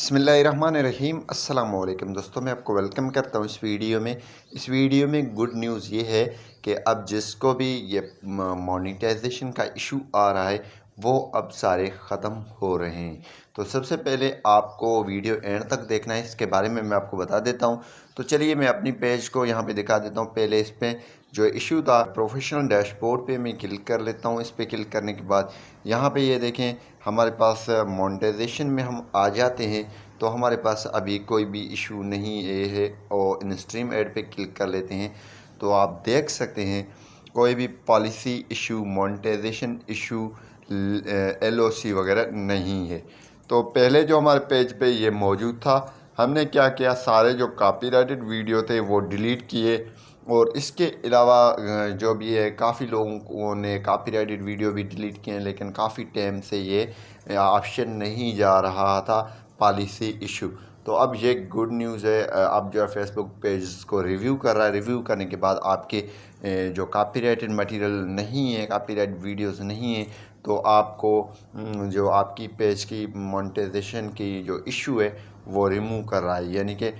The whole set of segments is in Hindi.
बिस्मिल्लाहिर्रहमानिर्रहीम अस्सलाम वालेकुम दोस्तों, मैं आपको वेलकम करता हूँ इस वीडियो में गुड न्यूज़ ये है कि अब जिसको भी ये मोनेटाइजेशन का इशू आ रहा है वो अब सारे ख़त्म हो रहे हैं। तो सबसे पहले आपको वीडियो एंड तक देखना है, इसके बारे में मैं आपको बता देता हूँ। तो चलिए मैं अपनी पेज को यहाँ पे दिखा देता हूँ। पहले इस पर जो इशू था प्रोफेशनल डैशबोर्ड पे मैं क्लिक कर लेता हूँ। इस पर क्लिक करने के बाद यहाँ पे ये देखें हमारे पास मोनेटाइजेशन में हम आ जाते हैं। तो हमारे पास अभी कोई भी इशू नहीं है और इन स्ट्रीम ऐड पे क्लिक कर लेते हैं तो आप देख सकते हैं कोई भी policy issue monetisation issue LOC वगैरह नहीं है। तो पहले जो हमारे पेज पे ये मौजूद था, हमने क्या किया, सारे जो कॉपीराइटेड वीडियो थे वो डिलीट किए और इसके अलावा जो भी है काफ़ी लोगों ने कॉपीराइटेड वीडियो भी डिलीट किए हैं, लेकिन काफ़ी टाइम से ये ऑप्शन नहीं जा रहा था पॉलिसी इशू। तो अब ये गुड न्यूज़ है, अब जो है फेसबुक पेज को रिव्यू कर रहा है। रिव्यू करने के बाद आपके जो कॉपीराइटेड मटेरियल नहीं है, कॉपीराइट वीडियोस नहीं है, तो आपको जो आपकी पेज की मोनेटाइजेशन की जो इशू है वो रिमूव कर रहा है, यानी कि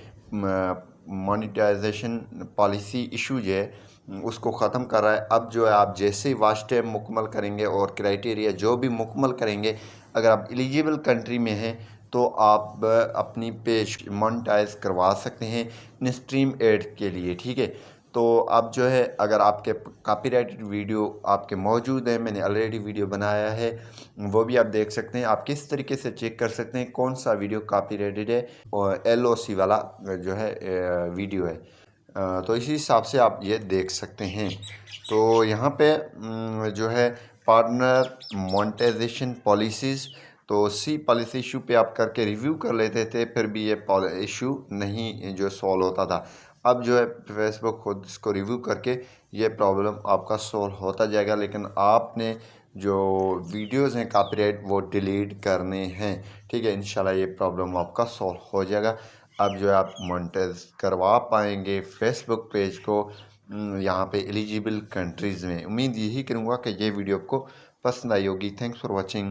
मोनेटाइजेशन पॉलिसी इशू जो है उसको ख़त्म कर रहा है। अब जो है आप जैसे ही वॉच टाइम मुकम्मल करेंगे और क्राइटेरिया जो भी मुकम्मल करेंगे, अगर आप एलिजिबल कंट्री में हैं तो आप अपनी पेज मोनेटाइज करवा सकते हैं इन स्ट्रीम ऐड के लिए, ठीक है। तो अब जो है अगर आपके कॉपीराइटेड वीडियो आपके मौजूद हैं, मैंने ऑलरेडी वीडियो बनाया है, वो भी आप देख सकते हैं। आप किस तरीके से चेक कर सकते हैं कौन सा वीडियो कॉपीराइटेड है और एलओसी वाला जो है वीडियो है। तो इसी हिसाब से आप ये देख सकते हैं। तो यहाँ पे जो है पार्टनर मोनेटाइजेशन पॉलिसीज़, तो सी पॉलिसी इशू पे आप करके रिव्यू कर लेते थे, फिर भी ये इशू नहीं जो सॉल्व होता था। अब जो है फेसबुक खुद इसको रिव्यू करके ये प्रॉब्लम आपका सॉल्व होता जाएगा, लेकिन आपने जो वीडियोस हैं कॉपीराइट वो डिलीट करने हैं, ठीक है। इंशाल्लाह ये प्रॉब्लम आपका सॉल्व हो जाएगा। अब जो है आप मोनेटाइज करवा पाएंगे फेसबुक पेज को यहाँ पे एलिजिबल कंट्रीज़ में। उम्मीद यही करूँगा कि ये वीडियो आपको पसंद आई होगी। Thanks for watching.